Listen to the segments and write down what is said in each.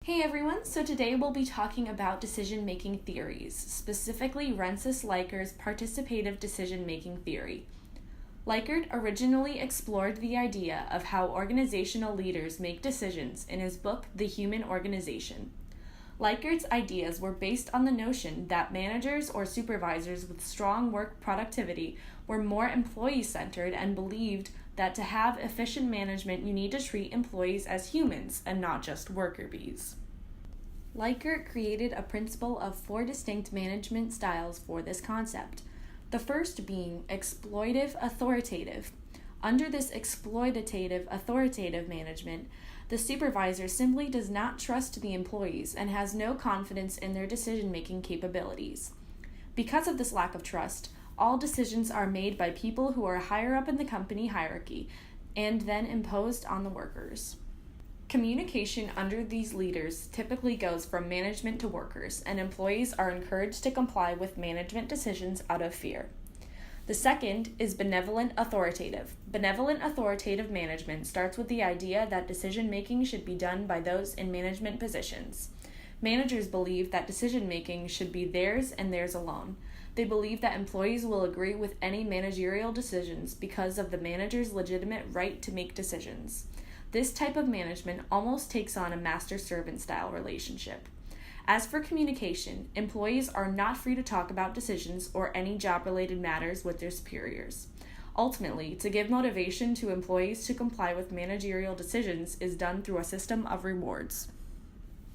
Hey everyone, so today we'll be talking about decision-making theories, specifically Rensis-Likert participative decision-making theory. Likert originally explored the idea of how organizational leaders make decisions in his book, The Human Organization. Likert's ideas were based on the notion that managers or supervisors with strong work productivity were more employee-centered and believed that to have efficient management, you need to treat employees as humans and not just worker bees. Likert created a principle of 4 distinct management styles for this concept, the first being exploitive authoritative. Under this exploitative authoritative management, the supervisor simply does not trust the employees and has no confidence in their decision-making capabilities. Because of this lack of trust, all decisions are made by people who are higher up in the company hierarchy and then imposed on the workers. Communication under these leaders typically goes from management to workers, and employees are encouraged to comply with management decisions out of fear. The second is benevolent authoritative. Benevolent authoritative management starts with the idea that decision-making should be done by those in management positions. Managers believe that decision-making should be theirs and theirs alone. They believe that employees will agree with any managerial decisions because of the manager's legitimate right to make decisions. This type of management almost takes on a master-servant style relationship. As for communication, employees are not free to talk about decisions or any job-related matters with their superiors. Ultimately, to give motivation to employees to comply with managerial decisions is done through a system of rewards.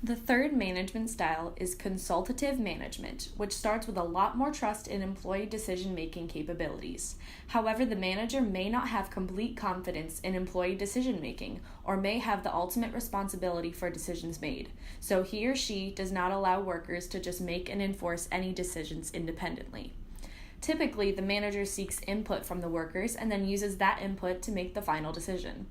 The third management style is consultative management, which starts with a lot more trust in employee decision-making capabilities. However, the manager may not have complete confidence in employee decision-making or may have the ultimate responsibility for decisions made, so he or she does not allow workers to just make and enforce any decisions independently. Typically, the manager seeks input from the workers and then uses that input to make the final decision.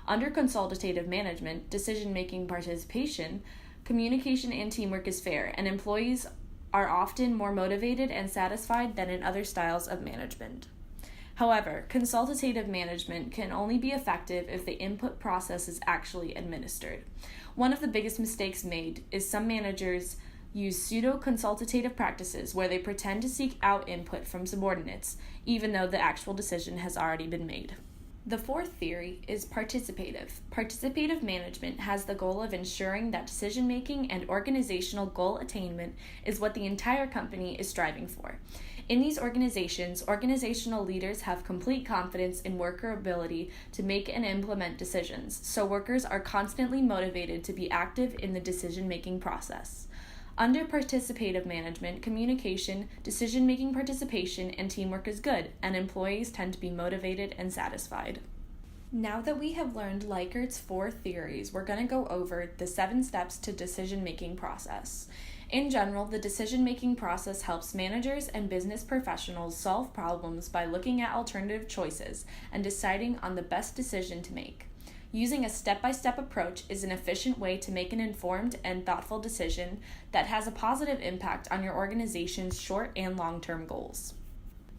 Under consultative management, decision-making participation, communication and teamwork is fair, and employees are often more motivated and satisfied than in other styles of management. However, consultative management can only be effective if the input process is actually administered. One of the biggest mistakes made is some managers use pseudo-consultative practices where they pretend to seek out input from subordinates, even though the actual decision has already been made. The fourth theory is participative. Participative management has the goal of ensuring that decision-making and organizational goal attainment is what the entire company is striving for. In these organizations, organizational leaders have complete confidence in worker ability to make and implement decisions, so workers are constantly motivated to be active in the decision-making process. Under participative management, communication, decision-making participation, and teamwork is good, and employees tend to be motivated and satisfied. Now that we have learned Likert's 4 theories, we're going to go over the 7 steps to decision-making process. In general, the decision-making process helps managers and business professionals solve problems by looking at alternative choices and deciding on the best decision to make. Using a step-by-step approach is an efficient way to make an informed and thoughtful decision that has a positive impact on your organization's short and long-term goals.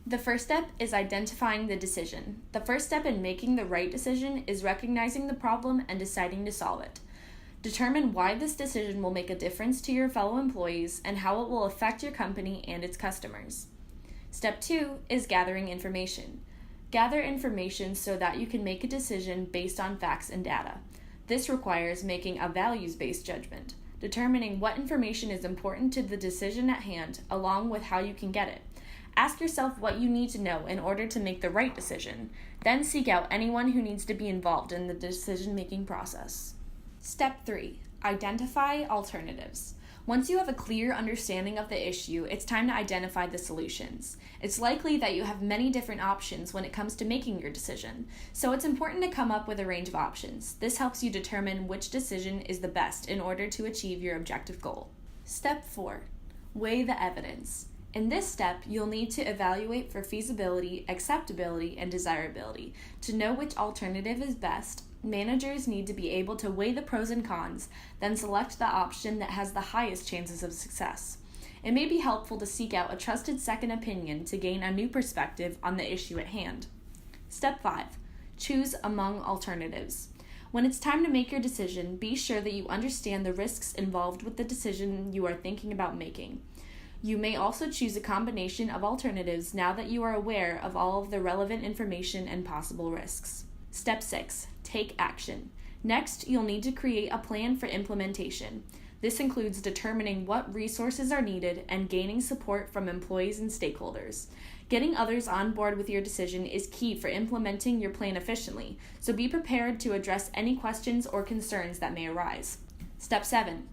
The first step is identifying the decision. The first step in making the right decision is recognizing the problem and deciding to solve it. Determine why this decision will make a difference to your fellow employees and how it will affect your company and its customers. Step 2 is gathering information. Gather information so that you can make a decision based on facts and data. This requires making a values-based judgment, determining what information is important to the decision at hand, along with how you can get it. Ask yourself what you need to know in order to make the right decision. Then seek out anyone who needs to be involved in the decision-making process. Step 3. Identify alternatives. Once you have a clear understanding of the issue, it's time to identify the solutions. It's likely that you have many different options when it comes to making your decision, so it's important to come up with a range of options. This helps you determine which decision is the best in order to achieve your objective goal. Step 4. Weigh the evidence. In this step, you'll need to evaluate for feasibility, acceptability, and desirability. To know which alternative is best, managers need to be able to weigh the pros and cons, then select the option that has the highest chances of success. It may be helpful to seek out a trusted second opinion to gain a new perspective on the issue at hand. Step 5. Choose among alternatives. When it's time to make your decision, be sure that you understand the risks involved with the decision you are thinking about making. You may also choose a combination of alternatives now that you are aware of all of the relevant information and possible risks. Step 6. Take action. Next, you'll need to create a plan for implementation. This includes determining what resources are needed and gaining support from employees and stakeholders. Getting others on board with your decision is key for implementing your plan efficiently, so be prepared to address any questions or concerns that may arise. Step 7.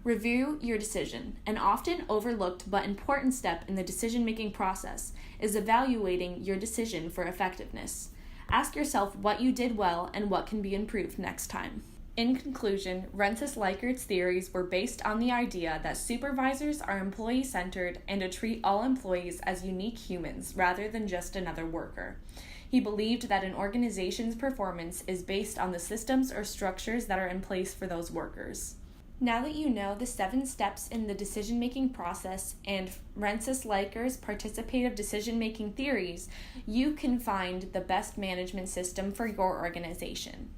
Review your decision. An often overlooked but important step in the decision-making process is evaluating your decision for effectiveness. Ask yourself what you did well and what can be improved next time. In conclusion, Rensis-Likert theories were based on the idea that supervisors are employee-centered and to treat all employees as unique humans rather than just another worker. He believed that an organization's performance is based on the systems or structures that are in place for those workers. Now that you know the 7 steps in the decision-making process and Rensis-Likert's participative decision-making theories, you can find the best management system for your organization.